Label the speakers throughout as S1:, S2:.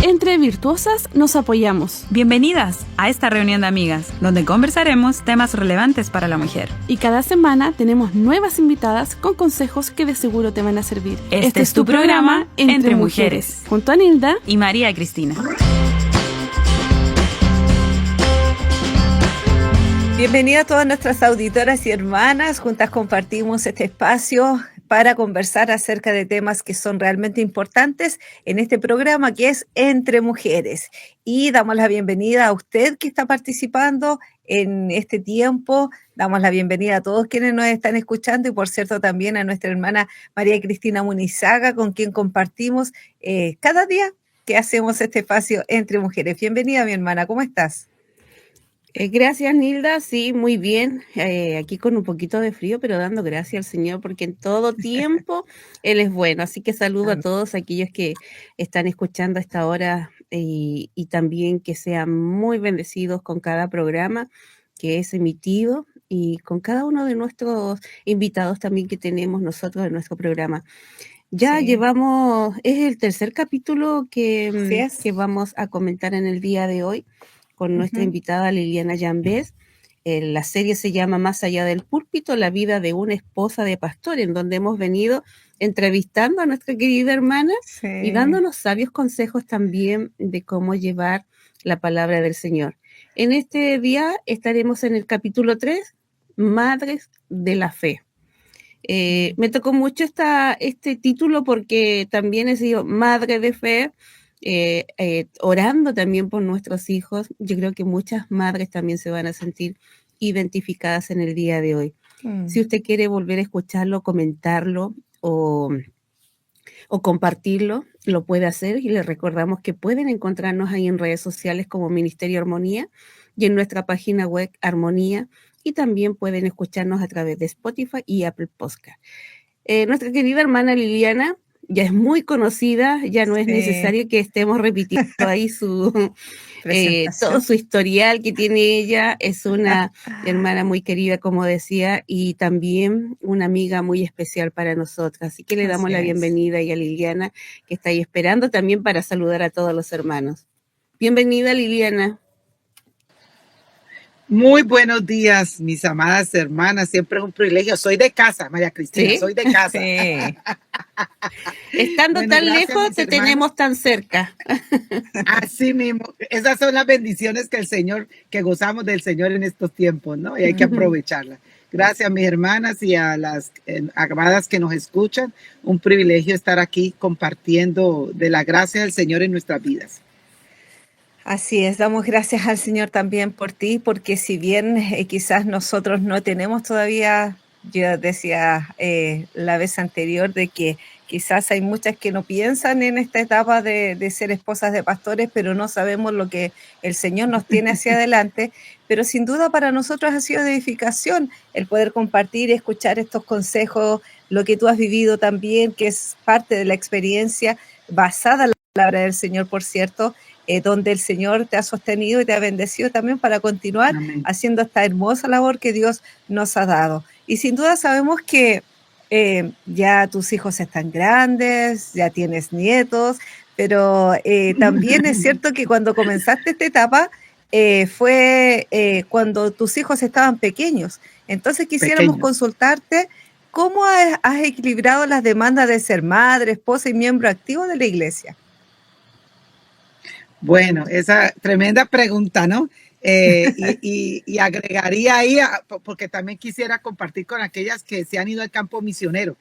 S1: Entre virtuosas nos apoyamos.
S2: Bienvenidas a esta reunión de amigas, donde conversaremos temas relevantes para la mujer.
S1: Y cada semana tenemos nuevas invitadas con consejos que de seguro te van a servir.
S2: Este es tu programa Entre Mujeres,
S1: junto a Nilda
S2: y María Cristina.
S3: Bienvenida a todas nuestras auditoras y hermanas. Juntas compartimos este espacio para conversar acerca de temas que son realmente importantes en este programa que es Entre Mujeres. Y damos la bienvenida a usted que está participando en este tiempo. Damos la bienvenida a todos quienes nos están escuchando y, por cierto, también a nuestra hermana María Cristina Munizaga, con quien compartimos cada día que hacemos este espacio Entre Mujeres. Bienvenida, mi hermana. ¿Cómo estás?
S4: Gracias, Nilda. Sí, muy bien. Aquí con un poquito de frío, pero dando gracias al Señor porque en todo tiempo Él es bueno. Así que saludo a todos aquellos que están escuchando a esta hora y también que sean muy bendecidos con cada programa que es emitido y con cada uno de nuestros invitados también que tenemos nosotros en nuestro programa. Ya llevamos, es el tercer capítulo que vamos a comentar en el día de hoy con nuestra invitada Liliana Yambés. La serie se llama Más allá del púlpito, la vida de una esposa de pastor, en donde hemos venido entrevistando a nuestra querida hermana y dándonos sabios consejos también de cómo llevar la palabra del Señor. En este día estaremos en el capítulo 3, Madres de la Fe. Me tocó mucho este título porque también he sido madre de fe, orando también por nuestros hijos. Yo creo que muchas madres también se van a sentir identificadas en el día de hoy. Si usted quiere volver a escucharlo, comentarlo o compartirlo, lo puede hacer, y les recordamos que pueden encontrarnos ahí en redes sociales como Ministerio Armonía y en nuestra página web Armonía, y también pueden escucharnos a través de Spotify y Apple Podcast. Nuestra querida hermana Liliana ya es muy conocida, ya no es necesario que estemos repitiendo ahí todo su historial que tiene ella. Es una hermana muy querida, como decía, y también una amiga muy especial para nosotras. Así que le damos la bienvenida y a Liliana, que está ahí esperando también para saludar a todos los hermanos. Bienvenida, Liliana.
S5: Muy buenos días, mis amadas hermanas. Siempre es un privilegio. Soy de casa, María Cristina, soy de casa.
S4: Estando tan lejos, te tenemos tan cerca.
S5: Así mismo. Esas son las bendiciones que gozamos del Señor en estos tiempos, ¿no? Y hay que aprovecharlas. Gracias, mis hermanas, y a las amadas que nos escuchan. Un privilegio estar aquí compartiendo de la gracia del Señor en nuestras vidas.
S3: Así es, damos gracias al Señor también por ti, porque si bien quizás nosotros no tenemos todavía, yo decía la vez anterior de que quizás hay muchas que no piensan en esta etapa de ser esposas de pastores, pero no sabemos lo que el Señor nos tiene hacia adelante, pero sin duda para nosotros ha sido de edificación el poder compartir y escuchar estos consejos, lo que tú has vivido también, que es parte de la experiencia basada en la palabra del Señor, por cierto, donde el Señor te ha sostenido y te ha bendecido también para continuar haciendo esta hermosa labor que Dios nos ha dado. Y sin duda sabemos que ya tus hijos están grandes, ya tienes nietos, pero también es cierto que cuando comenzaste esta etapa fue cuando tus hijos estaban pequeños. Entonces quisiéramos consultarte cómo has equilibrado las demandas de ser madre, esposa y miembro activo de la iglesia.
S5: Bueno, esa tremenda pregunta, ¿no? Y agregaría ahí, porque también quisiera compartir con aquellas que se han ido al campo misionero,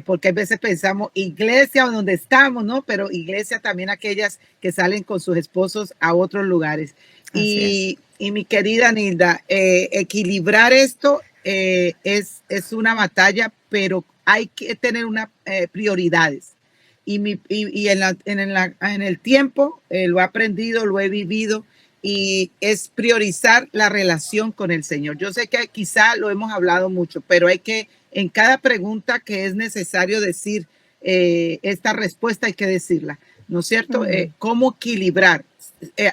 S5: porque a veces pensamos iglesia o donde estamos, ¿no? Pero iglesia también aquellas que salen con sus esposos a otros lugares. Y mi querida Nilda, equilibrar esto es una batalla, pero hay que tener unas prioridades. Y en el tiempo lo he aprendido, lo he vivido, y es priorizar la relación con el Señor. Yo sé que quizá lo hemos hablado mucho, pero hay que, en cada pregunta que es necesario decir esta respuesta, hay que decirla, ¿no es cierto? ¿Cómo equilibrar?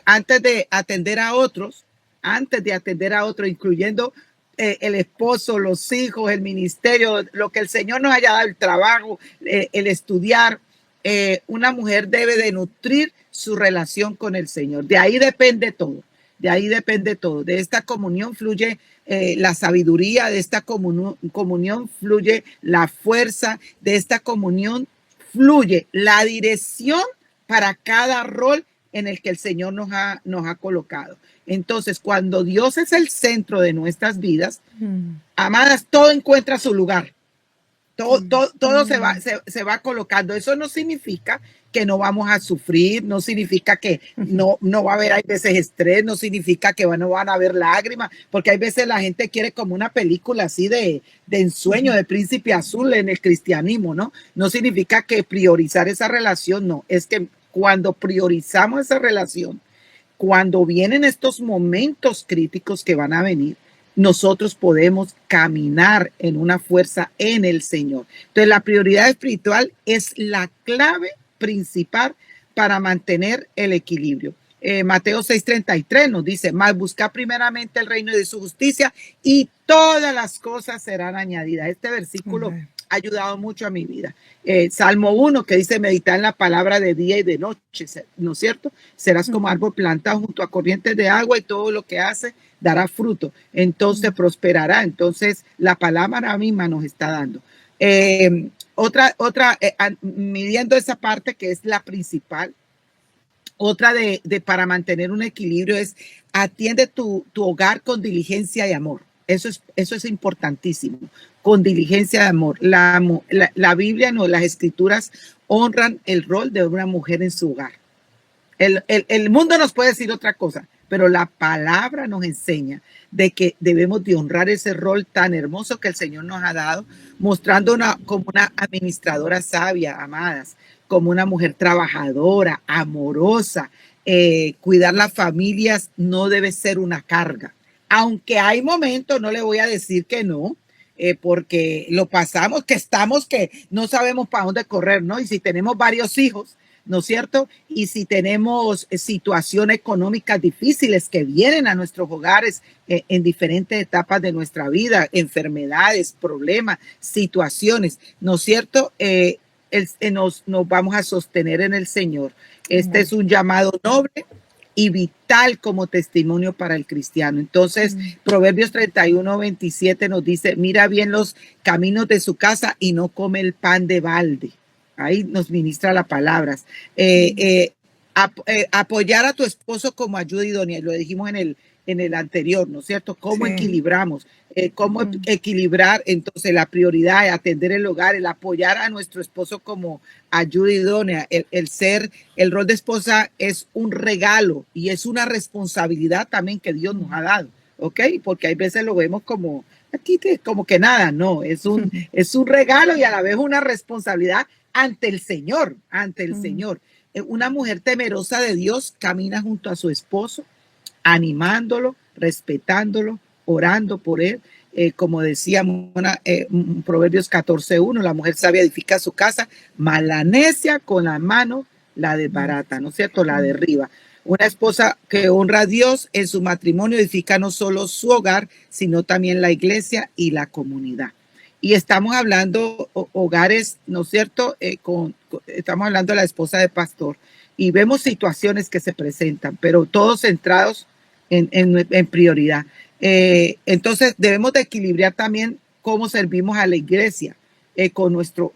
S5: Antes de atender a otros, incluyendo el esposo, los hijos, el ministerio, lo que el Señor nos haya dado, el trabajo, el estudiar, una mujer debe de nutrir su relación con el Señor. De ahí depende todo. De ahí depende todo. De esta comunión fluye la sabiduría, de esta comunión fluye la fuerza, de esta comunión fluye la dirección para cada rol en el que el Señor nos ha colocado. Entonces, cuando Dios es el centro de nuestras vidas, amadas, todo encuentra su lugar. Todo se va colocando. Eso no significa que no vamos a sufrir, no significa que no va a haber, hay veces estrés, no significa que no van a haber lágrimas, porque hay veces la gente quiere como una película así de ensueño, de príncipe azul en el cristianismo, ¿no? No significa que priorizar esa relación, no, es que cuando priorizamos esa relación, cuando vienen estos momentos críticos que van a venir, nosotros podemos caminar en una fuerza en el Señor. Entonces, la prioridad espiritual es la clave principal para mantener el equilibrio. Mateo 6:33 nos dice, mas busca primeramente el reino de su justicia y todas las cosas serán añadidas. Este versículo ha ayudado mucho a mi vida. Salmo 1 que dice, meditar en la palabra de día y de noche, ¿no es cierto? Serás como árbol plantado junto a corrientes de agua y todo lo que hace dará fruto, entonces prosperará. Entonces la palabra misma nos está dando. Midiendo esa parte que es la principal, otra para mantener un equilibrio es atiende tu hogar con diligencia y amor. Eso es importantísimo, con diligencia y amor. La Biblia, no, las escrituras honran el rol de una mujer en su hogar. El mundo nos puede decir otra cosa, pero la palabra nos enseña de que debemos de honrar ese rol tan hermoso que el Señor nos ha dado, mostrando como una administradora sabia, amadas, como una mujer trabajadora, amorosa. Cuidar las familias no debe ser una carga. Aunque hay momentos, no le voy a decir que no, porque lo pasamos, que no sabemos para dónde correr, ¿no? Y si tenemos varios hijos, ¿no es cierto? Y si tenemos situaciones económicas difíciles que vienen a nuestros hogares en diferentes etapas de nuestra vida, enfermedades, problemas, situaciones, ¿no es cierto? Nos vamos a sostener en el Señor. Este es un llamado noble y vital como testimonio para el cristiano. Entonces, Proverbios 31:27 nos dice, mira bien los caminos de su casa y no come el pan de balde. Ahí nos ministra las palabras. Apoyar a tu esposo como ayuda idónea, lo dijimos en el anterior, ¿no es cierto? ¿Cómo equilibramos? ¿Cómo equilibrar? Entonces, la prioridad es atender el hogar, el apoyar a nuestro esposo como ayuda idónea. El rol de esposa es un regalo y es una responsabilidad también que Dios nos ha dado, ¿ok? Porque hay veces lo vemos como que nada, no, es un regalo y a la vez una responsabilidad ante el Señor, Señor. Una mujer temerosa de Dios camina junto a su esposo, animándolo, respetándolo, orando por él. Como decíamos, Proverbios 14:1, la mujer sabia edifica su casa, mas la necia con la mano la desbarata, ¿no es cierto? La derriba. Una esposa que honra a Dios en su matrimonio edifica no solo su hogar, sino también la iglesia y la comunidad. Y estamos hablando hogares, ¿no es cierto? Estamos hablando de la esposa de pastor y vemos situaciones que se presentan, pero todos centrados en prioridad. Entonces debemos de equilibrar también cómo servimos a la iglesia con nuestro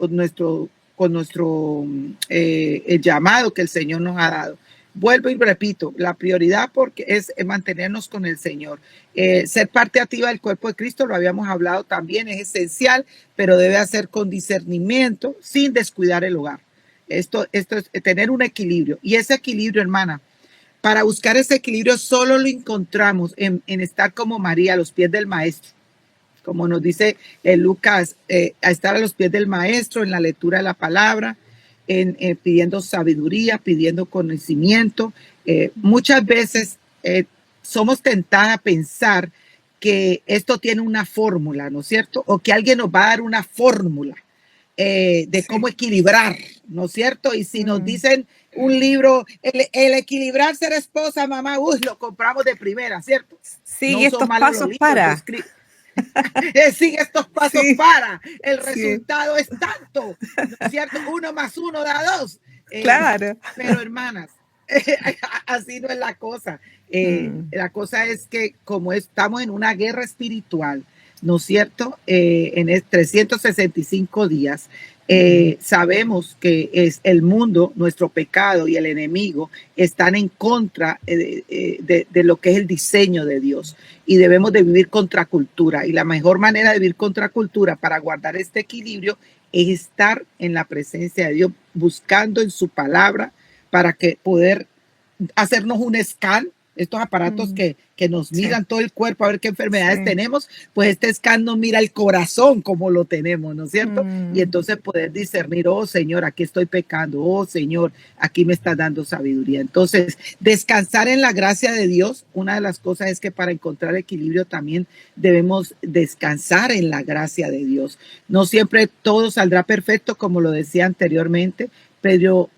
S5: el llamado que el Señor nos ha dado. Vuelvo y repito, la prioridad porque es mantenernos con el Señor. Ser parte activa del cuerpo de Cristo, lo habíamos hablado también, es esencial, pero debe hacer con discernimiento, sin descuidar el hogar. Esto es tener un equilibrio. Y ese equilibrio, hermana, para buscar ese equilibrio solo lo encontramos en estar como María a los pies del Maestro. Como nos dice Lucas, a estar a los pies del Maestro en la lectura de la palabra, pidiendo sabiduría, pidiendo conocimiento. Muchas veces somos tentadas a pensar que esto tiene una fórmula, ¿no es cierto? O que alguien nos va a dar una fórmula de cómo equilibrar, ¿no es cierto? Y si nos dicen un libro, el equilibrar ser esposa, mamá, lo compramos de primera, ¿cierto?
S3: Sí, no estos pasos para.
S5: Sigue estos pasos
S3: Sí,
S5: para, el
S3: sí,
S5: resultado es tanto, ¿no es cierto? 1 más 1 da 2.
S3: claro.
S5: Pero hermanas, así no es la cosa.
S3: Mm,
S5: La cosa es que como estamos en una guerra espiritual, ¿no es cierto? En 365 días, sabemos que es el mundo, nuestro pecado y el enemigo están en contra de lo que es el diseño de Dios y debemos de vivir contra cultura. Y la mejor manera de vivir contra cultura para guardar este equilibrio es estar en la presencia de Dios, buscando en su palabra para que poder hacernos un scan, estos aparatos
S3: mm,
S5: que nos
S3: sí,
S5: miran todo el cuerpo a ver qué enfermedades
S3: sí.
S5: tenemos, pues este scan nos mira el corazón como lo tenemos, ¿no es cierto? Y
S3: Mm,
S5: entonces poder discernir, oh Señor, aquí estoy pecando, oh Señor, aquí me estás dando sabiduría. Entonces, descansar en la gracia de Dios, una de las cosas es que para encontrar equilibrio también debemos descansar en la gracia de Dios. No siempre todo saldrá perfecto, como lo decía anteriormente, pero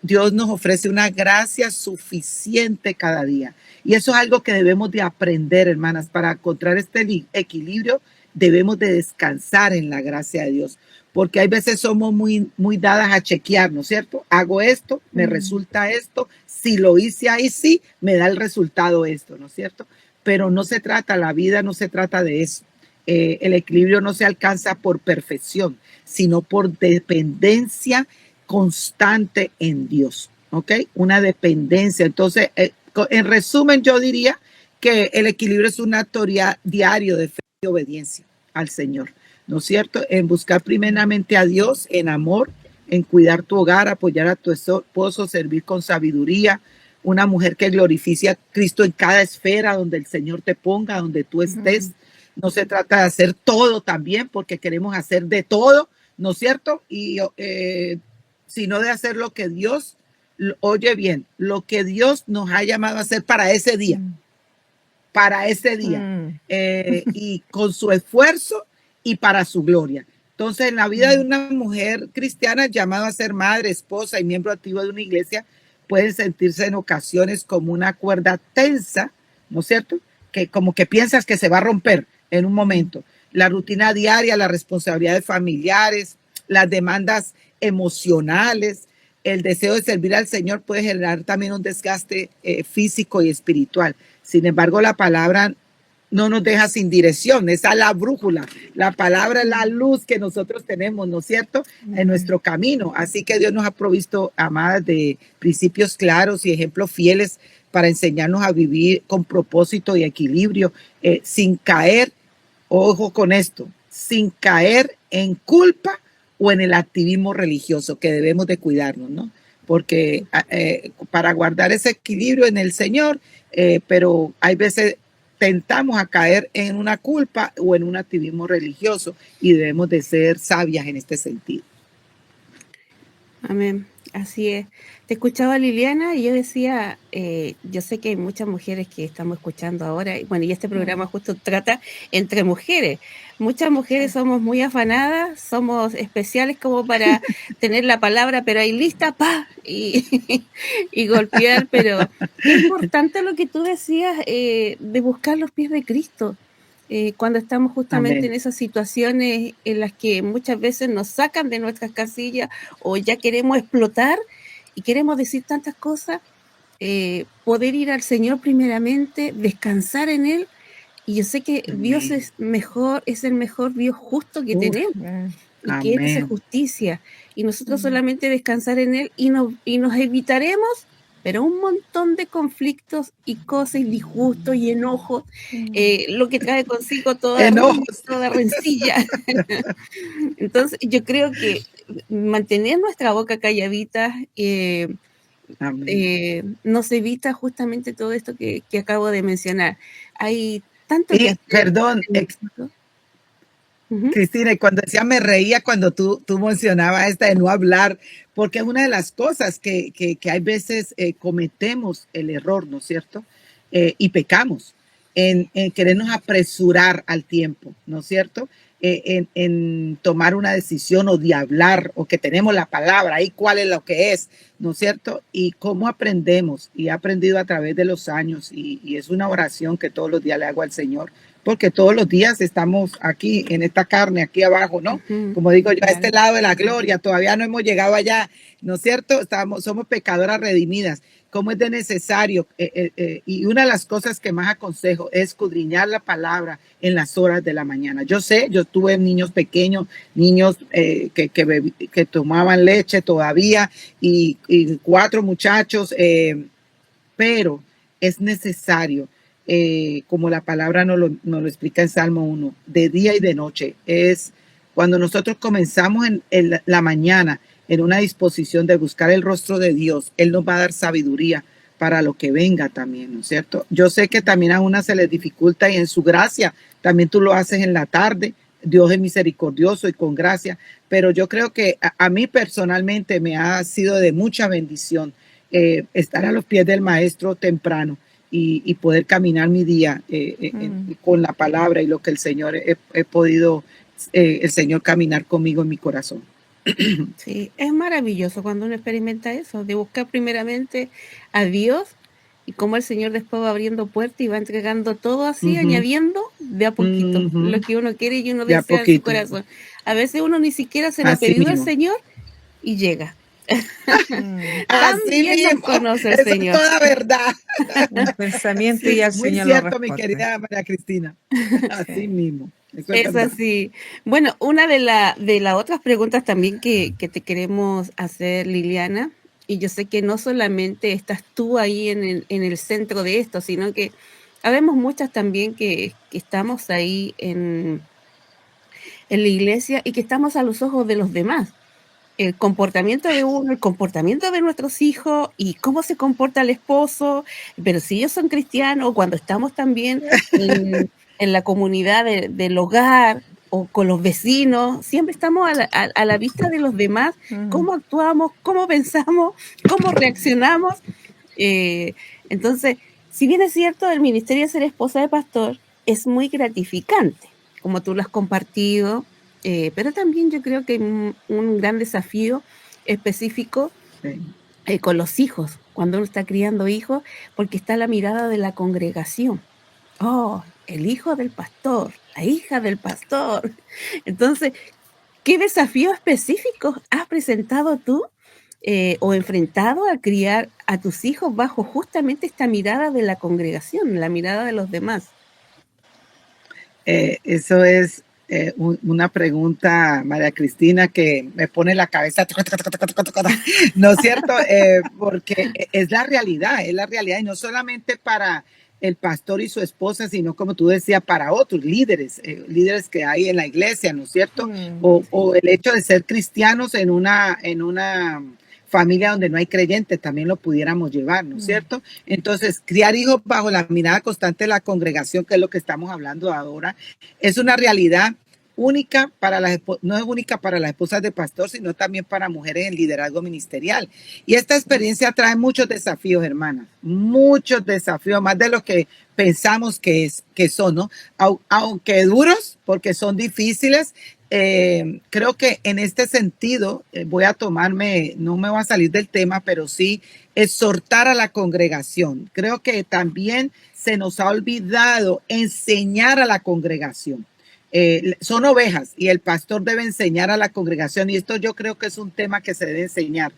S5: Dios nos ofrece una gracia suficiente cada día. Y eso es algo que debemos de aprender, hermanas. Para encontrar este equilibrio, debemos de descansar en la gracia de Dios. Porque hay veces somos muy dadas a chequear, ¿no es cierto? Hago esto, me
S3: mm,
S5: resulta esto. Si lo hice ahí, sí, me da el resultado esto, ¿no es cierto? Pero no se trata, la vida no se trata de eso. El equilibrio no se alcanza por perfección, sino por dependencia constante en Dios, ¿ok? Una dependencia. Entonces, en resumen, yo diría que el equilibrio es un acto diario de fe y obediencia al Señor, ¿no es cierto? En buscar primeramente a Dios en amor, en cuidar tu hogar, apoyar a tu esposo, servir con sabiduría, una mujer que glorifique a Cristo en cada esfera donde el Señor te ponga, donde tú estés.
S3: mm,
S5: No se trata de hacer todo también, porque queremos hacer de todo, ¿no es cierto? Y sino de hacer lo que Dios, oye bien, lo que Dios nos ha llamado a hacer para ese día,
S3: mm,
S5: y con su esfuerzo y para su gloria. Entonces, en la vida de
S3: mm,
S5: una mujer cristiana llamada a ser madre, esposa y miembro activo de una iglesia, pueden sentirse en ocasiones como una cuerda tensa, ¿no es cierto? Que como que piensas que se va a romper en un
S3: mm,
S5: momento. La rutina diaria, las responsabilidades familiares, las demandas emocionales, el deseo de servir al Señor puede generar también un desgaste físico y espiritual. Sin embargo, la palabra no nos deja sin dirección, esa es la brújula. La palabra es la luz que nosotros tenemos, ¿no es cierto?, en
S3: mm,
S5: nuestro camino. Así que Dios nos ha provisto, amadas, de principios claros y ejemplos fieles para enseñarnos a vivir con propósito y equilibrio, sin caer, ojo con esto, sin caer en culpa o en el activismo religioso, que debemos de cuidarnos, ¿no? Porque para guardar ese equilibrio en el Señor, pero hay veces tentamos a caer en una culpa o en un activismo religioso y debemos de ser sabias en este sentido.
S4: Amén, así es. Te escuchaba Liliana y yo decía, yo sé que hay muchas mujeres que estamos escuchando ahora, y bueno, y este programa
S3: mm,
S4: justo trata entre mujeres. Muchas mujeres
S3: sí,
S4: somos muy afanadas, somos especiales como para tener la palabra, pero ahí lista, pa, y, y golpear, pero qué importante lo que tú decías de buscar los pies de Cristo. Cuando estamos justamente en
S5: Amén.
S4: esas situaciones en las que muchas veces nos sacan de nuestras casillas o ya queremos explotar y queremos decir tantas cosas, poder ir al Señor primeramente, descansar en Él. Y yo sé que Dios
S5: Amén.
S4: es mejor, es el mejor Dios justo que
S5: Uf,
S4: tenemos y que Él hace
S5: amén.
S4: justicia. Y nosotros
S3: mm,
S4: solamente descansar en Él y nos evitaremos, pero un montón de conflictos y cosas y disgustos y enojos,
S3: mm,
S4: lo que trae consigo toda riña,
S5: Enojos.
S4: toda rencilla. Entonces, yo creo que mantener nuestra boca calladita
S5: Amén.
S4: nos evita justamente todo esto que acabo de mencionar. Hay tanto que
S5: Y
S4: hacer
S5: perdón,
S4: en nosotros. Ujú.
S5: Cristina, y cuando decía me reía cuando tú mencionabas esta de no hablar, porque es una de las cosas que hay veces cometemos el error, ¿no es cierto? Y pecamos en querernos apresurar al tiempo, ¿no es cierto? En tomar una decisión o de hablar o que tenemos la palabra, ahí cuál es lo que es, ¿no es cierto? Y cómo aprendemos, y he aprendido a través de los años, y es una oración que todos los días le hago al Señor, porque todos los días estamos aquí en esta carne, aquí abajo, ¿no?
S4: Ujú.
S5: Como digo yo, a
S4: Claro.
S5: este lado de la gloria, todavía no hemos llegado allá, ¿no es cierto? Somos pecadoras redimidas. ¿Cómo es de necesario? Y una de las cosas que más aconsejo es escudriñar la palabra en las horas de la mañana. Yo sé, yo tuve niños pequeños, niños que tomaban leche todavía y 4 muchachos, pero es necesario, como la palabra nos lo explica en Salmo 1, de día y de noche. Es cuando nosotros comenzamos en la mañana en una disposición de buscar el rostro de Dios, Él nos va a dar sabiduría para lo que venga también, ¿no es cierto? Yo sé que también a una se les dificulta y en su gracia también tú lo haces en la tarde. Dios es misericordioso y con gracia, pero yo creo que a mí personalmente me ha sido de mucha bendición estar a los pies del maestro temprano y poder caminar mi día con la palabra y lo que el Señor he podido, el Señor caminar conmigo en mi corazón.
S4: Sí, es maravilloso cuando uno experimenta eso, de buscar primeramente a Dios y cómo el Señor después va abriendo puertas y va entregando todo así, añadiendo de a poquito lo que uno quiere y uno
S5: De a
S4: desea en su
S5: poquito.
S4: corazón. A veces uno ni siquiera se lo ha
S5: Así
S4: pedido al
S5: mismo.
S4: Señor y llega.
S5: Así
S4: También nos
S5: mismo.
S4: conoce el
S5: Eso
S4: Señor.
S5: es toda verdad.
S3: Un pensamiento y al
S5: Muy
S3: Señor lo
S5: cierto, mi
S3: responde.
S5: querida María Cristina. Así mismo. Eso es
S4: Es
S5: verdad.
S4: así. Bueno, una de las otras preguntas también que te queremos hacer, Liliana, y yo sé que no solamente estás tú ahí en el centro de esto, sino que habemos muchas también que estamos ahí en la iglesia y que estamos a los ojos de los demás. El comportamiento de uno, el comportamiento de nuestros hijos y cómo se comporta el esposo, pero si ellos son cristianos, cuando estamos también en la comunidad del hogar o con los vecinos, siempre estamos a la vista de los demás, cómo actuamos, cómo pensamos, cómo reaccionamos. Entonces, si bien es cierto, el ministerio de ser esposa de pastor es muy gratificante, como tú lo has compartido, pero también yo creo que hay un gran desafío específico
S5: Sí.
S4: con los hijos, cuando uno está criando hijos, porque está la mirada de la congregación. Oh, el hijo del pastor, la hija del pastor. Entonces, ¿qué desafíos específicos has presentado tú o enfrentado al criar a tus hijos bajo justamente esta mirada de la congregación, la mirada de los demás?
S5: Eso es una pregunta, María Cristina, que me pone la cabeza, ¿no es cierto? Porque es la realidad, y no solamente para el pastor y su esposa, sino como tú decías, para otros líderes que hay en la iglesia, ¿no es cierto? O el hecho de ser cristianos en una familia donde no hay creyentes, también lo pudiéramos llevar, ¿no es cierto? Entonces, criar hijos bajo la mirada constante de la congregación, que es lo que estamos hablando ahora, es una realidad única para no es única para las esposas de pastor, sino también para mujeres en liderazgo ministerial. Y esta experiencia trae muchos desafíos, hermanas, muchos desafíos, más de lo que pensamos que son, ¿no? Aunque duros, porque son difíciles. Creo que en este sentido voy a tomarme, no me voy a salir del tema, pero sí exhortar a la congregación. Creo que también se nos ha olvidado enseñar a la congregación. Son ovejas y el pastor debe enseñar a la congregación, y esto yo creo que es un tema que se debe enseñar.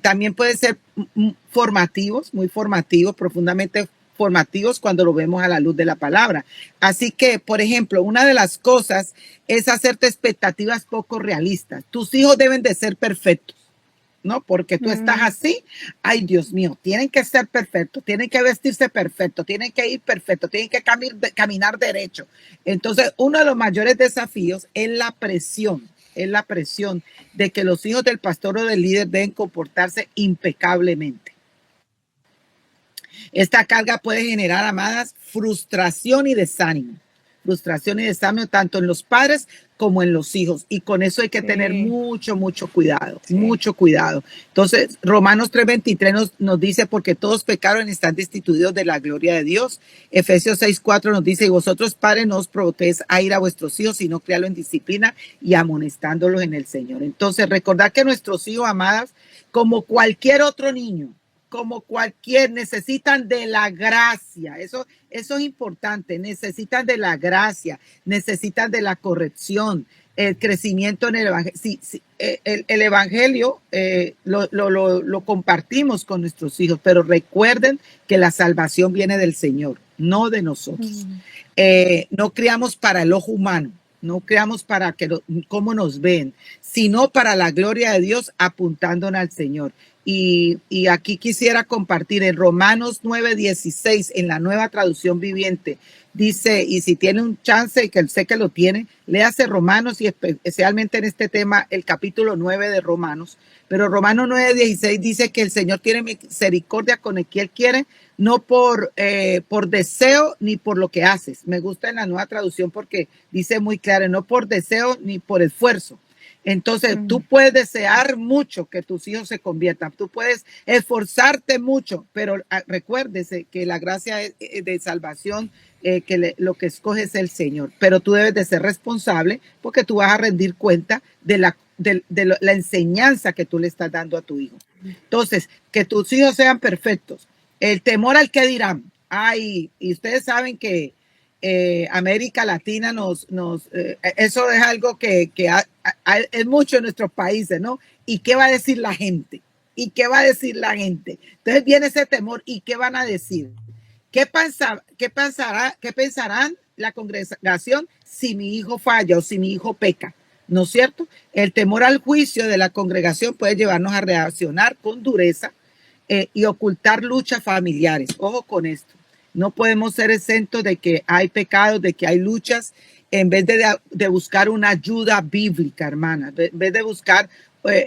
S5: También puede ser formativos, muy formativos, profundamente formativos cuando lo vemos a la luz de la palabra. Así que, por ejemplo, una de las cosas es hacerte expectativas poco realistas. Tus hijos deben de ser perfectos, ¿no? Porque tú estás así, ay Dios mío, tienen que ser perfectos, tienen que vestirse perfecto, tienen que ir perfecto, tienen que caminar derecho. Entonces, uno de los mayores desafíos es la presión de que los hijos del pastor o del líder deben comportarse impecablemente. Esta carga puede generar, amadas, frustración y desánimo tanto en los padres como en los hijos. Y con eso hay que tener mucho cuidado, mucho cuidado. Entonces, Romanos 3:23 nos dice, porque todos pecaron y están destituidos de la gloria de Dios. Efesios 6:4 nos dice, y vosotros, padres, no os provoquéis a ir a vuestros hijos, sino criarlos en disciplina y amonestándolos en el Señor. Entonces, recordad que nuestros hijos, amadas, como cualquier otro niño, como cualquier, necesitan de la gracia. Eso es importante. Necesitan de la gracia, necesitan de la corrección, el crecimiento en el evangelio. Sí, el evangelio lo compartimos con nuestros hijos, pero recuerden que la salvación viene del Señor, no de nosotros. No criamos para el ojo humano, no creamos para cómo nos ven, sino para la gloria de Dios, apuntándonos al Señor. Y aquí quisiera compartir en Romanos 9:16, en la Nueva Traducción Viviente, dice, y si tiene un chance, que sé que lo tiene, léase Romanos, y especialmente en este tema, el capítulo 9 de Romanos. Pero Romanos 9:16 dice que el Señor tiene misericordia con el que Él quiere, no por deseo ni por lo que haces. Me gusta en la Nueva Traducción porque dice muy claro, no por deseo ni por esfuerzo. Entonces, tú puedes desear mucho que tus hijos se conviertan, tú puedes esforzarte mucho, pero recuérdese que la gracia de salvación, lo que escoge es el Señor, pero tú debes de ser responsable porque tú vas a rendir cuenta de la enseñanza que tú le estás dando a tu hijo. Entonces, que tus hijos sean perfectos. El temor al que dirán. Ay, y ustedes saben que América Latina eso es algo que es mucho en nuestros países, ¿no? ¿Y qué va a decir la gente? ¿Y qué va a decir la gente? Entonces viene ese temor. ¿Y qué van a decir? ¿Qué pensarán la congregación si mi hijo falla o si mi hijo peca? ¿No es cierto? El temor al juicio de la congregación puede llevarnos a reaccionar con dureza y ocultar luchas familiares. Ojo con esto. No podemos ser exentos de que hay pecados, de que hay luchas, en vez de buscar una ayuda bíblica, hermana, en vez de buscar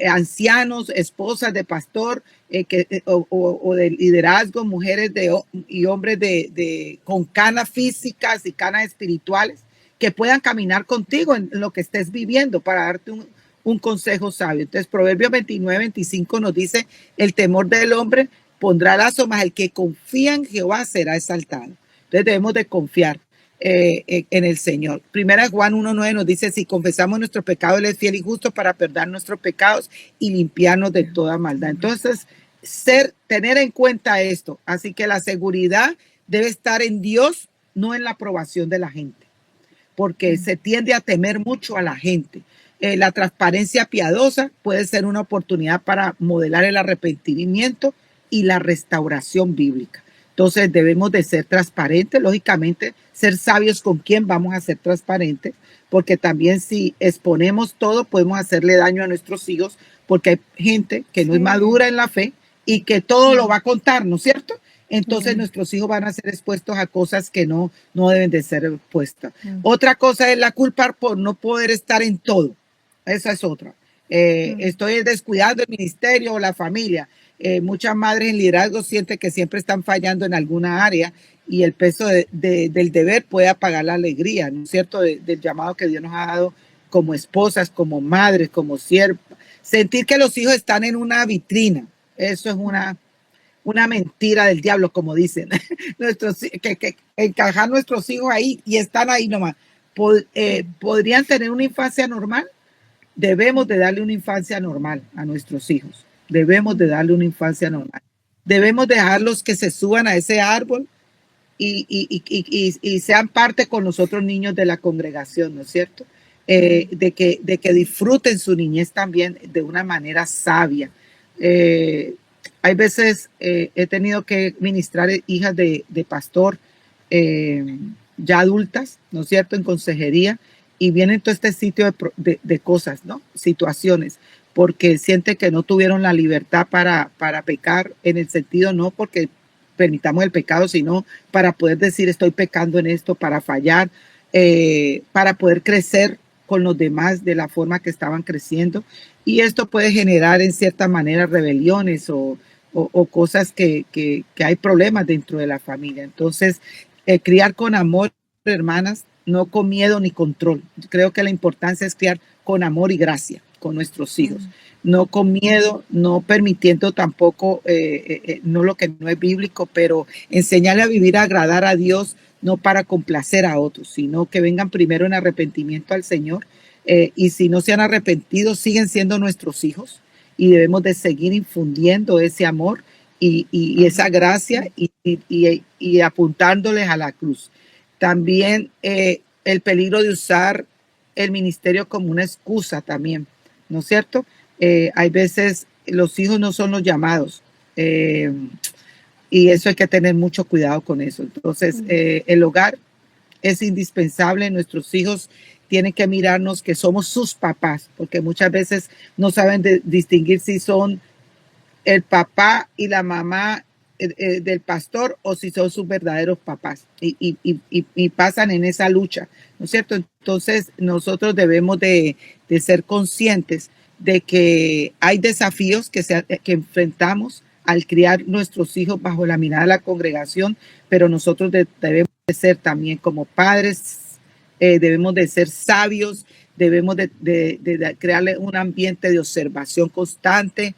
S5: ancianos, esposas de pastor o de liderazgo, mujeres y hombres con canas físicas y canas espirituales que puedan caminar contigo en lo que estés viviendo para darte un consejo sabio. Entonces, Proverbios 29:25 nos dice, el temor del hombre pondrá lazo, mas el que confía en Jehová será exaltado. Entonces debemos de confiar en el Señor. Primera Juan 1:9 nos dice, si confesamos nuestro pecado, Él es fiel y justo para perdonar nuestros pecados y limpiarnos de toda maldad. Entonces, tener en cuenta esto. Así que la seguridad debe estar en Dios, no en la aprobación de la gente, porque se tiende a temer mucho a la gente. La transparencia piadosa puede ser una oportunidad para modelar el arrepentimiento y la restauración bíblica. Entonces debemos de ser transparentes, lógicamente, ser sabios con quién vamos a ser transparentes, porque también si exponemos todo podemos hacerle daño a nuestros hijos, porque hay gente que no es madura en la fe y que todo lo va a contar, ¿no es cierto? Entonces nuestros hijos van a ser expuestos a cosas que no deben de ser expuestas. Otra cosa es la culpa por no poder estar en todo. Esa es otra. Estoy descuidando el ministerio o la familia. Muchas madres en liderazgo sienten que siempre están fallando en alguna área y el peso del deber puede apagar la alegría, ¿no es cierto? Del llamado que Dios nos ha dado como esposas, como madres, como siervas. Sentir que los hijos están en una vitrina, eso es una mentira del diablo, como dicen. que encajar nuestros hijos ahí y están ahí nomás. ¿Podrían tener una infancia normal? Debemos de darle una infancia normal a nuestros hijos. Debemos de darle una infancia normal. Debemos dejarlos que se suban a ese árbol y sean parte con los otros niños de la congregación, ¿no es cierto? De que disfruten su niñez también de una manera sabia. Hay veces he tenido que ministrar hijas de pastor ya adultas, ¿no es cierto?, en consejería, y vienen todo este sitio de cosas, ¿no? Situaciones, porque sienten que no tuvieron la libertad para pecar, en el sentido no porque permitamos el pecado, sino para poder decir estoy pecando en esto, para fallar, para poder crecer con los demás de la forma que estaban creciendo. Y esto puede generar en cierta manera rebeliones o cosas que hay problemas dentro de la familia. Entonces, criar con amor, hermanas, no con miedo ni control. Creo que la importancia es criar con amor y gracia con nuestros hijos, no con miedo, no permitiendo tampoco no lo que no es bíblico, pero enseñarle a vivir, a agradar a Dios, no para complacer a otros, sino que vengan primero en arrepentimiento al Señor, y si no se han arrepentido, siguen siendo nuestros hijos y debemos de seguir infundiendo ese amor y esa gracia y apuntándoles a la cruz. También el peligro de usar el ministerio como una excusa también, ¿no es cierto? Hay veces los hijos no son los llamados y eso hay que tener mucho cuidado con eso. Entonces, el hogar es indispensable. Nuestros hijos tienen que mirarnos que somos sus papás, porque muchas veces no saben distinguir si son el papá y la mamá del pastor o si son sus verdaderos papás y pasan en esa lucha, ¿no es cierto? Entonces nosotros debemos de ser conscientes de que hay desafíos que enfrentamos al criar nuestros hijos bajo la mirada de la congregación, pero nosotros debemos de ser también como padres, debemos de ser sabios, debemos de crearle un ambiente de observación constante,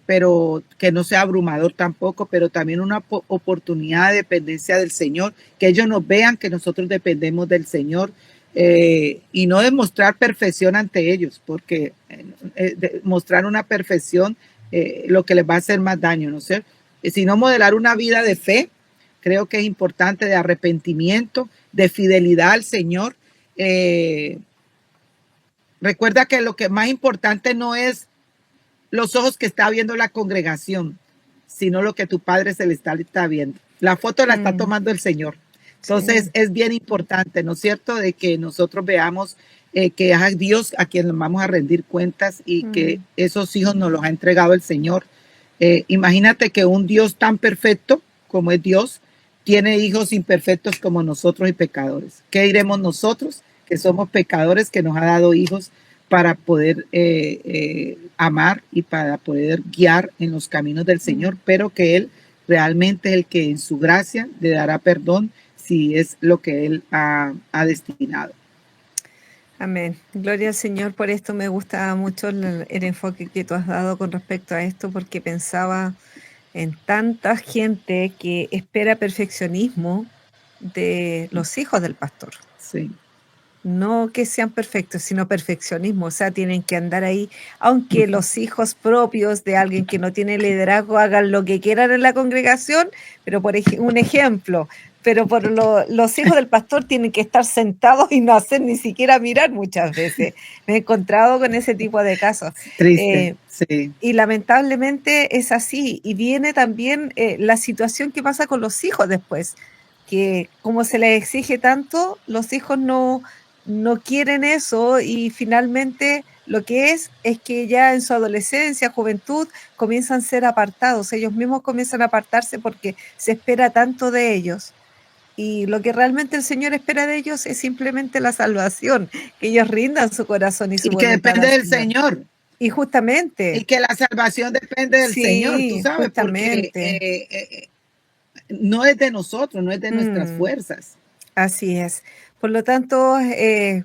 S5: pero que no sea abrumador tampoco, pero también una oportunidad de dependencia del Señor, que ellos nos vean que nosotros dependemos del Señor, y no demostrar perfección ante ellos, porque mostrar una perfección lo que les va a hacer más daño, ¿no sé? Sino modelar una vida de fe, creo que es importante, de arrepentimiento, de fidelidad al Señor. Recuerda que lo que más importante no es los ojos que está viendo la congregación, sino lo que tu Padre Celestial está viendo. La foto la está tomando el Señor. Entonces es bien importante, ¿no es cierto?, de que nosotros veamos que es a Dios a quien vamos a rendir cuentas y que esos hijos nos los ha entregado el Señor. Imagínate que un Dios tan perfecto como es Dios tiene hijos imperfectos como nosotros y pecadores. ¿Qué diremos nosotros? Que somos pecadores, que nos ha dado hijos para poder amar y para poder guiar en los caminos del Señor, pero que Él realmente es el que en su gracia le dará perdón si es lo que Él ha destinado.
S3: Amén. Gloria al Señor por esto. Me gusta mucho el enfoque que tú has dado con respecto a esto, porque pensaba en tanta gente que espera perfeccionismo de los hijos del pastor.
S5: Sí.
S3: No que sean perfectos, sino perfeccionismo. O sea, tienen que andar ahí, aunque los hijos propios de alguien que no tiene liderazgo hagan lo que quieran en la congregación, pero por un ejemplo, pero los hijos del pastor tienen que estar sentados y no hacer ni siquiera mirar muchas veces. Me he encontrado con ese tipo de casos.
S5: Triste, sí.
S3: Y lamentablemente es así. Y viene también la situación que pasa con los hijos después, que como se les exige tanto, los hijos no quieren eso, y finalmente lo que es que ya en su adolescencia, juventud, comienzan a ser apartados. Ellos mismos comienzan a apartarse porque se espera tanto de ellos. Y lo que realmente el Señor espera de ellos es simplemente la salvación, que ellos rindan su corazón y su voluntad.
S5: Y que depende del Señor.
S3: Y justamente.
S5: Y que la salvación depende del Señor, tú sabes,
S3: justamente.
S5: Porque no es de nosotros, no es de nuestras fuerzas.
S3: Así es. Por lo tanto,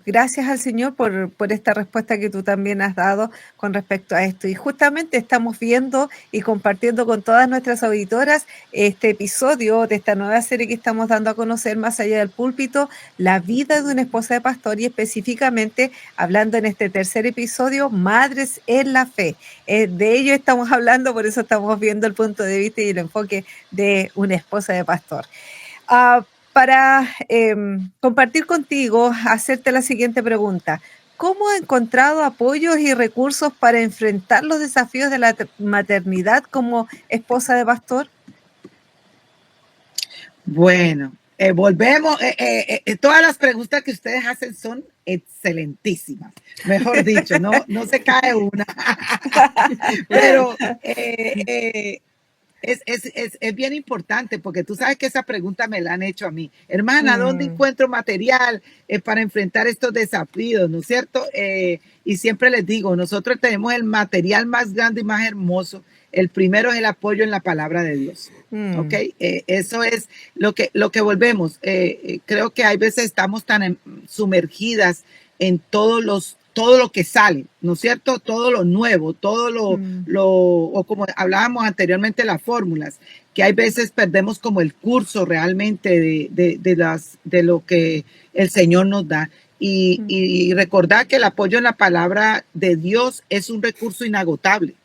S3: gracias al Señor por esta respuesta que tú también has dado con respecto a esto. Y justamente estamos viendo y compartiendo con todas nuestras auditoras este episodio de esta nueva serie que estamos dando a conocer, Más allá del púlpito, la vida de una esposa de pastor, y específicamente hablando en este tercer episodio, Madres en la Fe. De ello estamos hablando, por eso estamos viendo el punto de vista y el enfoque de una esposa de pastor. Para compartir contigo, hacerte la siguiente pregunta. ¿Cómo he encontrado apoyos y recursos para enfrentar los desafíos de la maternidad como esposa de pastor?
S5: Bueno, volvemos. Todas las preguntas que ustedes hacen son excelentísimas. Mejor dicho, no se cae una. Pero es bien importante, porque tú sabes que esa pregunta me la han hecho a mí. Hermana, ¿dónde encuentro material para enfrentar estos desafíos? ¿No es cierto? Y siempre les digo, nosotros tenemos el material más grande y más hermoso. El primero es el apoyo en la palabra de Dios. ¿Ok? Eso es lo que volvemos. Creo que hay veces estamos tan sumergidas en todo lo que sale, ¿no es cierto? Todo lo nuevo, todo o como hablábamos anteriormente, las fórmulas, que hay veces perdemos como el curso realmente de lo que el Señor nos da. Y recordar que el apoyo en la palabra de Dios es un recurso inagotable.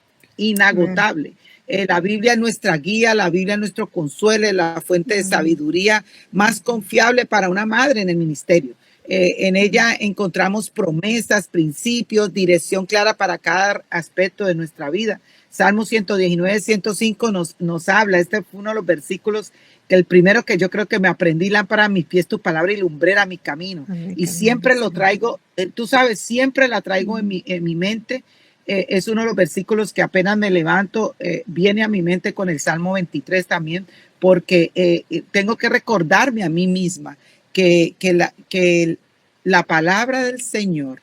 S5: La Biblia es nuestra guía, la Biblia es nuestro consuelo, es la fuente de sabiduría más confiable para una madre en el ministerio. En ella encontramos promesas, principios, dirección clara para cada aspecto de nuestra vida. Salmo 119, 105 nos habla, este fue uno de los versículos que el primero que yo creo que me aprendí: lámpara a mis pies tu palabra y lumbrera mi camino. Y siempre lo traigo, tú sabes, siempre la traigo en mi mente. Es uno de los versículos que apenas me levanto, viene a mi mente con el Salmo 23 también, porque tengo que recordarme a mí misma que la palabra del Señor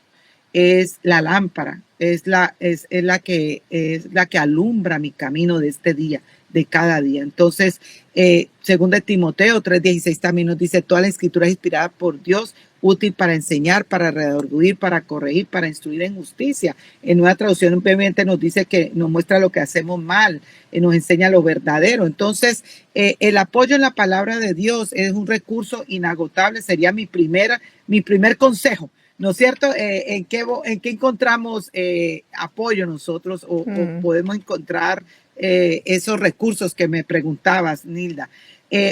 S5: es la lámpara, es la que alumbra mi camino de este día, de cada día. Entonces, según de Timoteo 3:16 también nos dice: toda la escritura es inspirada por Dios, útil para enseñar, para redarguir, para corregir, para instruir en justicia. En Nueva Traducción obviamente nos dice que nos muestra lo que hacemos mal, nos enseña lo verdadero. Entonces, el apoyo en la palabra de Dios es un recurso inagotable. Sería mi primer consejo, ¿no es cierto? ¿En qué encontramos apoyo nosotros o podemos encontrar esos recursos que me preguntabas, Nilda?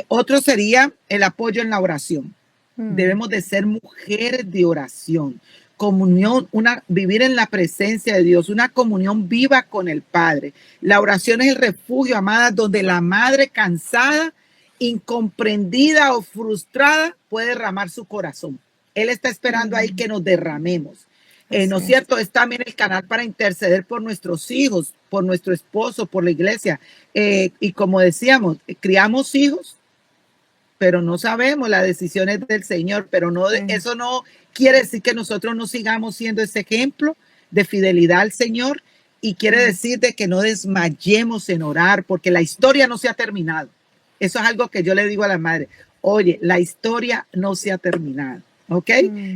S5: Otro sería el apoyo en la oración. Debemos de ser mujeres de oración, comunión, vivir en la presencia de Dios, una comunión viva con el Padre. La oración es el refugio, amadas, donde la madre cansada, incomprendida o frustrada puede derramar su corazón. Él está esperando ahí que nos derramemos. ¿No es cierto? Es también el canal para interceder por nuestros hijos, por nuestro esposo, por la iglesia. Y como decíamos, criamos hijos, pero no sabemos, las decisiones del Señor, pero no, eso no quiere decir que nosotros no sigamos siendo ese ejemplo de fidelidad al Señor, y quiere decir de que no desmayemos en orar, porque la historia no se ha terminado. Eso es algo que yo le digo a la madre: oye, la historia no se ha terminado, ¿ok?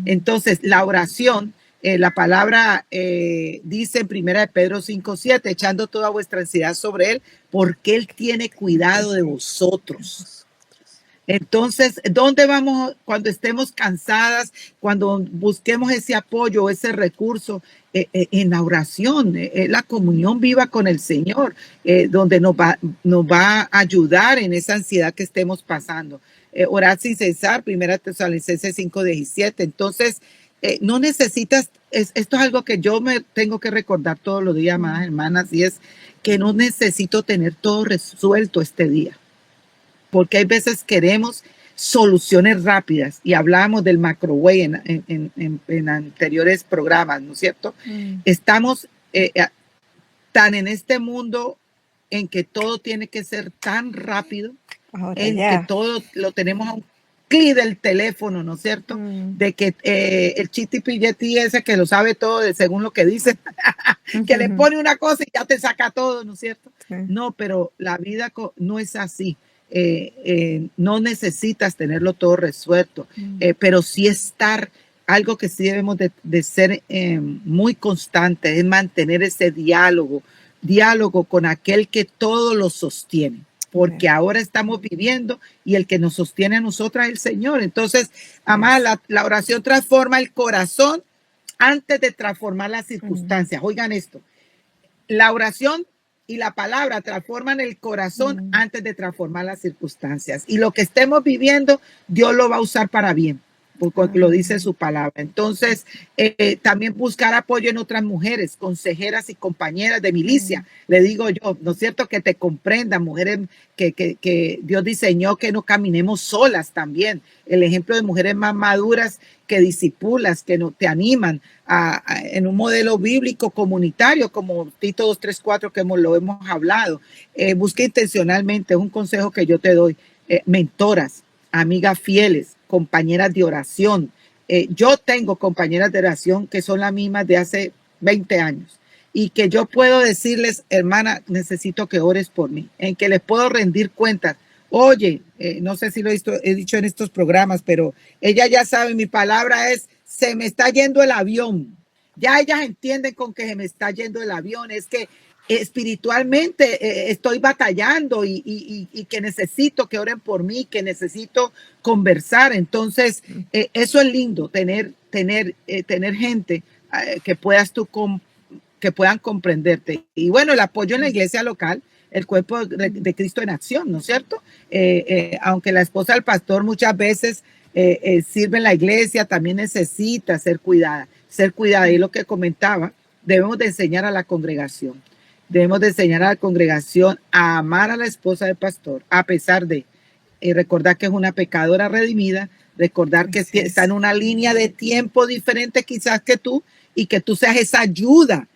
S5: Entonces, la oración, la palabra dice en 1 Pedro 5:7, echando toda vuestra ansiedad sobre Él, porque Él tiene cuidado de vosotros. Entonces, ¿dónde vamos cuando estemos cansadas, cuando busquemos ese apoyo, ese recurso? En la oración, la comunión viva con el Señor, donde nos va a ayudar en esa ansiedad que estemos pasando. Orar sin cesar, 1 Tesalonicenses 5:17. Entonces, no necesitas, esto es algo que yo me tengo que recordar todos los días, más hermanas, y es que no necesito tener todo resuelto este día. Porque hay veces queremos soluciones rápidas, y hablamos del microwave en anteriores programas, ¿no es cierto? Estamos tan en este mundo en que todo tiene que ser tan rápido, que todo lo tenemos a un clic del teléfono, ¿no es cierto? De que el chitipilleti ese que lo sabe todo según lo que dicen, que le pone una cosa y ya te saca todo, ¿no es cierto? No, pero la vida no es así. No necesitas tenerlo todo resuelto, pero sí estar, algo que sí debemos de ser muy constante, es mantener ese diálogo con aquel que todo lo sostiene, porque ahora estamos viviendo y el que nos sostiene a nosotras es el Señor. Entonces, amada, la oración transforma el corazón antes de transformar las circunstancias. Oigan esto, la oración y la palabra transforman el corazón antes de transformar las circunstancias. Y lo que estemos viviendo, Dios lo va a usar para bien, porque lo dice su palabra. Entonces, también buscar apoyo en otras mujeres, consejeras y compañeras de milicia. Le digo yo, ¿no es cierto? Que te comprendan, mujeres que Dios diseñó que no caminemos solas también. El ejemplo de mujeres más maduras que discipulas, que no te animan en un modelo bíblico comunitario como Tito 2, 3, 4 que lo hemos hablado. Busca intencionalmente, es un consejo que yo te doy, mentoras, amigas fieles, compañeras de oración. Yo tengo compañeras de oración que son las mismas de hace 20 años y que yo puedo decirles: hermana, necesito que ores por mí, en que les puedo rendir cuentas. Oye, no sé si lo he dicho en estos programas, pero ella ya sabe, mi palabra es: se me está yendo el avión. Ya ellas entienden con que se me está yendo el avión, es que espiritualmente estoy batallando y que necesito que oren por mí, que necesito conversar. Entonces, eso es lindo, tener gente que puedan comprenderte. Y bueno, el apoyo en la iglesia local, el cuerpo de Cristo en acción, ¿no es cierto? Aunque la esposa del pastor muchas veces sirve en la iglesia, también necesita ser cuidada. Y lo que comentaba, debemos de enseñar a la congregación. Debemos de enseñar a la congregación a amar a la esposa del pastor, a pesar de recordar que es una pecadora redimida, recordar que está en una línea de tiempo diferente quizás que tú, y que tú seas esa ayuda.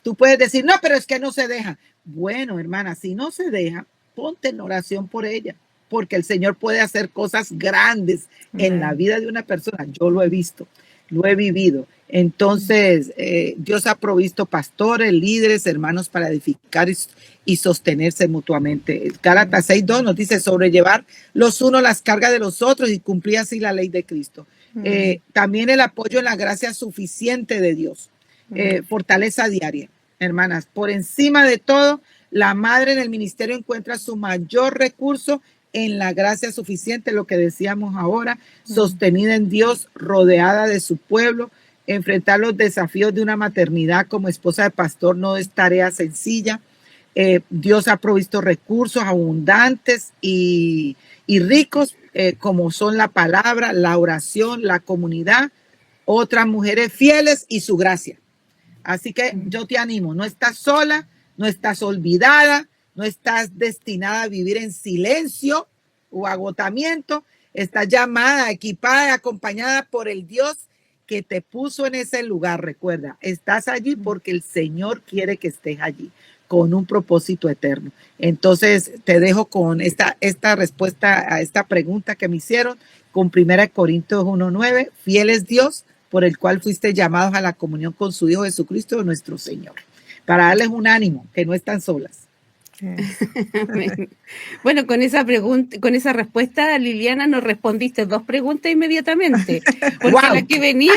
S5: Tú puedes decir, no, pero es que no se deja. Bueno, hermana, si no se deja, ponte en oración por ella, porque el Señor puede hacer cosas grandes en la vida de una persona. Yo lo he visto, lo he vivido. Entonces, Dios ha provisto pastores, líderes, hermanos para edificar y sostenerse mutuamente. Gálatas 6:2 nos dice sobrellevar los unos las cargas de los otros y cumplir así la ley de Cristo. También el apoyo en la gracia suficiente de Dios. Fortaleza diaria, hermanas. Por encima de todo, la madre en el ministerio encuentra su mayor recurso en la gracia suficiente, lo que decíamos ahora, sostenida en Dios, rodeada de su pueblo. Enfrentar los desafíos de una maternidad como esposa de pastor no es tarea sencilla. Dios ha provisto recursos abundantes y ricos, como son la palabra, la oración, la comunidad, otras mujeres fieles y su gracia. Así que yo te animo, no estás sola, no estás olvidada, no estás destinada a vivir en silencio o agotamiento. Estás llamada, equipada, acompañada por el Dios que te puso en ese lugar. Recuerda, estás allí porque el Señor quiere que estés allí con un propósito eterno. Entonces te dejo con esta respuesta a esta pregunta que me hicieron con 1 Corintios 1:9. Fiel es Dios por el cual fuiste llamados a la comunión con su Hijo Jesucristo, nuestro Señor. Para darles un ánimo, que no están solas.
S4: Bueno, con esa pregunta, con esa respuesta, Liliana, nos respondiste 2 preguntas inmediatamente, porque wow. La que venía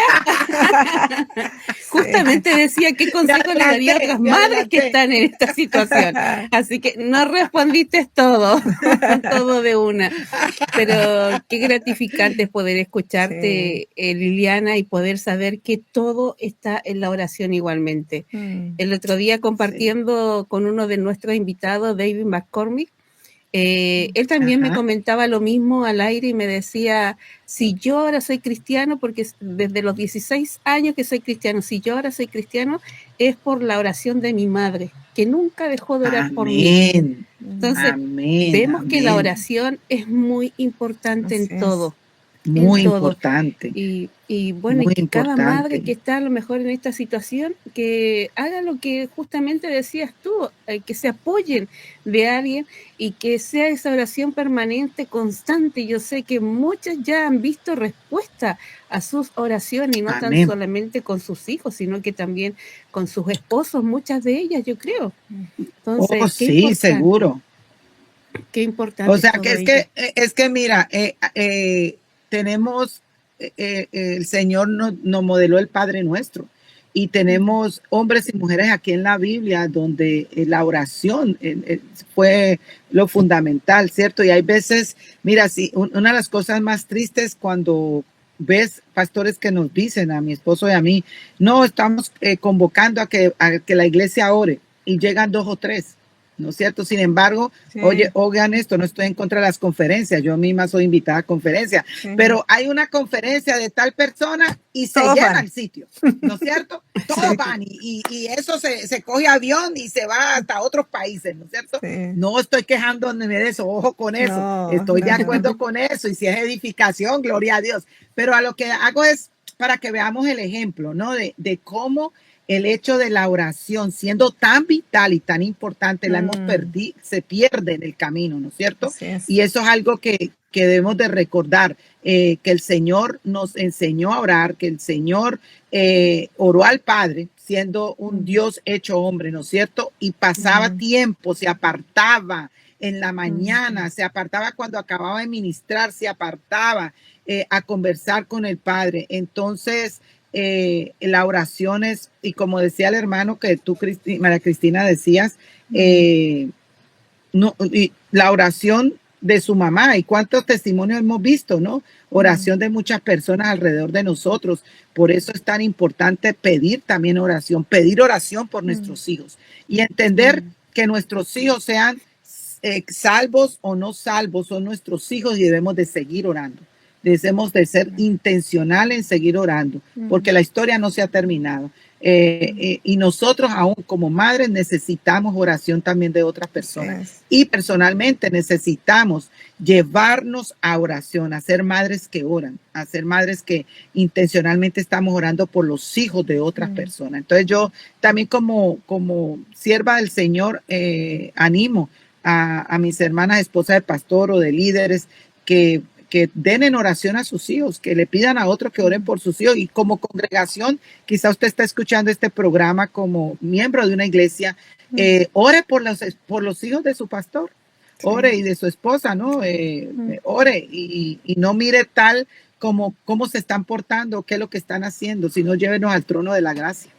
S4: justamente decía qué consejo le daría a otras madres que están en esta situación. Así que no respondiste todo de una. Pero qué gratificante es poder escucharte, Liliana, y poder saber que todo está en la oración igualmente. El otro día compartiendo con uno de nuestros invitados, David McCormick, él también me comentaba lo mismo al aire y me decía, si yo ahora soy cristiano, porque desde los 16 años que soy cristiano, si yo ahora soy cristiano, es por la oración de mi madre, que nunca dejó de orar por mí. Entonces, vemos que la oración es muy importante en todo.
S5: Muy importante.
S4: Y bueno, y que cada madre que está a lo mejor en esta situación, que haga lo que justamente decías tú, que se apoyen de alguien y que sea esa oración permanente, constante. Yo sé que muchas ya han visto respuesta a sus oraciones, y no tan solamente con sus hijos, sino que también con sus esposos, muchas de ellas, yo creo. Entonces,
S5: sí, seguro.
S4: Qué importante.
S5: O sea, que es que mira, tenemos, el Señor nos modeló el Padre Nuestro, y tenemos hombres y mujeres aquí en la Biblia donde la oración fue lo fundamental, ¿cierto? Y hay veces, mira, sí, una de las cosas más tristes cuando ves pastores que nos dicen, a mi esposo y a mí, no, estamos convocando a que la iglesia ore, y llegan 2 o 3. ¿No es cierto? Sin embargo, oigan esto, no estoy en contra de las conferencias, yo misma soy invitada a conferencias, pero hay una conferencia de tal persona y se llena el sitio, ¿no es cierto? Todos van y eso se coge avión y se va hasta otros países, ¿no es cierto? No estoy quejándome de eso, ojo con eso, estoy de acuerdo con eso, y si es edificación, gloria a Dios, pero a lo que hago es para que veamos el ejemplo, ¿no? De cómo el hecho de la oración, siendo tan vital y tan importante, la hemos perdido, se pierde en el camino, ¿no es cierto? Y eso es algo que debemos de recordar, que el Señor nos enseñó a orar, que el Señor oró al Padre, siendo un Dios hecho hombre, ¿no es cierto? Y pasaba tiempo, se apartaba en la mañana, se apartaba cuando acababa de ministrar, se apartaba a conversar con el Padre. Entonces, la oración es, y como decía el hermano que tú, María Cristina, decías, no, y la oración de su mamá, y cuántos testimonios hemos visto, ¿no? Oración de muchas personas alrededor de nosotros. Por eso es tan importante pedir también oración, pedir oración por nuestros hijos, y entender que nuestros hijos sean salvos o no salvos, son nuestros hijos y debemos de seguir orando. Debemos de ser intencionales en seguir orando, porque la historia no se ha terminado. Y nosotros aún como madres necesitamos oración también de otras personas. Y personalmente necesitamos llevarnos a oración, a ser madres que oran, a ser madres que intencionalmente estamos orando por los hijos de otras personas. Entonces yo también como sierva del Señor animo a mis hermanas esposas de pastor o de líderes que den en oración a sus hijos, que le pidan a otros que oren por sus hijos. Y como congregación, quizá usted está escuchando este programa como miembro de una iglesia, ore por los hijos de su pastor, ore y de su esposa, ¿no? Ore y no mire tal como cómo se están portando, qué es lo que están haciendo, sino llévenos al trono de la gracia.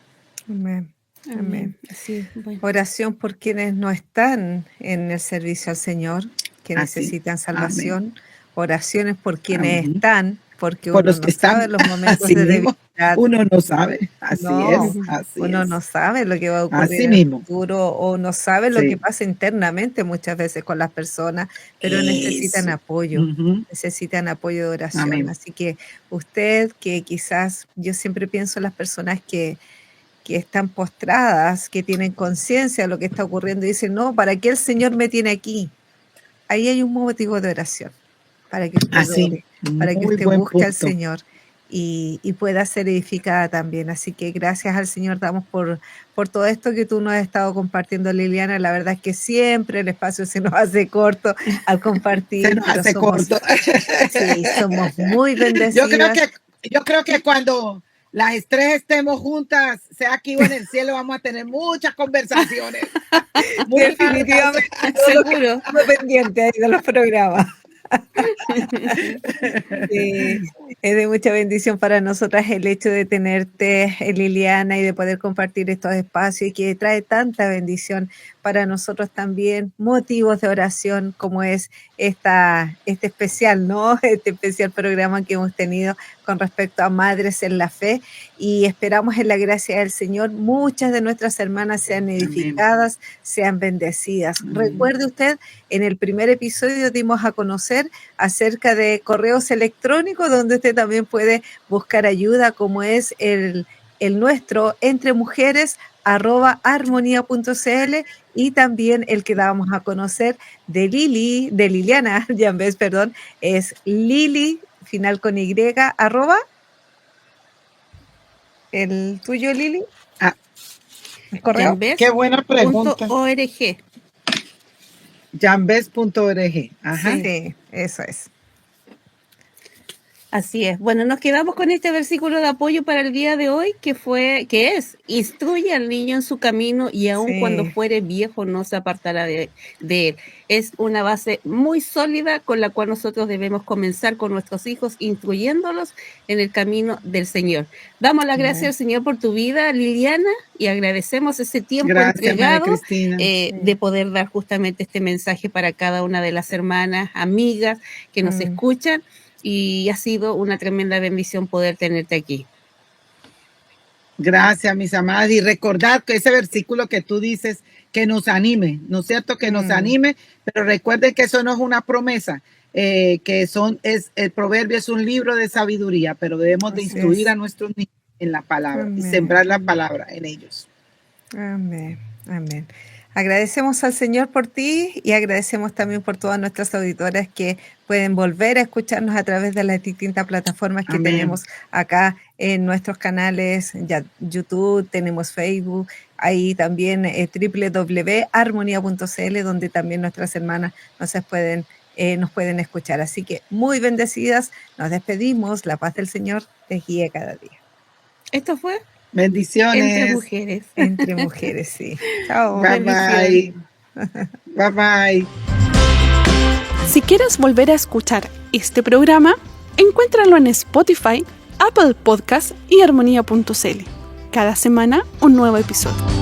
S3: Amén. Amén.
S4: Sí, bueno.
S3: Oración por quienes no están en el servicio al Señor, que necesitan salvación. Amén. Oraciones por quienes están, porque
S5: por
S3: uno no sabe los momentos de debilidad.
S5: Uno no sabe, así
S3: uno no sabe lo que va a ocurrir en el futuro, o no sabe lo que pasa internamente muchas veces con las personas, pero necesitan apoyo, necesitan apoyo de oración. Amén. Así que usted, que quizás, yo siempre pienso en las personas que están postradas, que tienen conciencia de lo que está ocurriendo y dicen, no, ¿para qué el Señor me tiene aquí? Ahí hay un motivo de oración. Para que usted ore, para que usted busque al Señor y pueda ser edificada también. Así que gracias al Señor damos por todo esto que tú nos has estado compartiendo, Liliana. La verdad es que siempre el espacio se nos hace corto al compartir.
S5: Se nos hace corto.
S3: Sí, somos muy bendecidas.
S5: Yo creo que cuando las tres estemos juntas, sea aquí o en el cielo, vamos a tener muchas conversaciones.
S3: Definitivamente, seguro. Muy pendiente ahí de los programas. Es de mucha bendición para nosotras el hecho de tenerte, Liliana, y de poder compartir estos espacios, y que trae tanta bendición para nosotros también, motivos de oración como es este especial, ¿no? Este especial programa que hemos tenido con respecto a Madres en la Fe, y esperamos en la gracia del Señor muchas de nuestras hermanas sean edificadas, sean bendecidas. Recuerde usted, en el primer episodio dimos a conocer acerca de correos electrónicos donde usted también puede buscar ayuda, como es el nuestro entremujeres@armonia.cl, y también el que dábamos a conocer de Liliana Llambés, es Lili, final con Y, ¿el tuyo, Lili? ¿El correo?
S5: Qué buena pregunta.
S4: .org.
S5: Llambés.org. Ajá.
S3: Sí, eso es.
S4: Así es. Bueno, nos quedamos con este versículo de apoyo para el día de hoy, que es: instruye al niño en su camino, y aun cuando fuere viejo no se apartará de él. Es una base muy sólida con la cual nosotros debemos comenzar con nuestros hijos, instruyéndolos en el camino del Señor. Damos las gracias al Señor por tu vida, Liliana, y agradecemos ese tiempo entregado de poder dar justamente este mensaje para cada una de las hermanas, amigas que nos escuchan. Y ha sido una tremenda bendición poder tenerte aquí.
S5: Gracias, mis amadas. Y recordar que ese versículo que tú dices, que nos anime, ¿no es cierto? Que nos anime, pero recuerden que eso no es una promesa, el proverbio es un libro de sabiduría, pero debemos de instruir a nuestros niños en la palabra y sembrar la palabra en ellos.
S3: Amén, amén. Agradecemos al Señor por ti, y agradecemos también por todas nuestras auditoras que pueden volver a escucharnos a través de las distintas plataformas que tenemos acá en nuestros canales, YouTube, tenemos Facebook, ahí también www.armonia.cl, donde también nuestras hermanas nos pueden escuchar. Así que muy bendecidas, nos despedimos, la paz del Señor les guíe cada día.
S4: Esto fue
S5: Bendiciones.
S4: Entre Mujeres.
S3: Entre Mujeres, sí. Chao.
S5: Bye bye. Bye bye.
S1: Si quieres volver a escuchar este programa, encuéntralo en Spotify, Apple Podcast y Armonia.cl. Cada semana un nuevo episodio.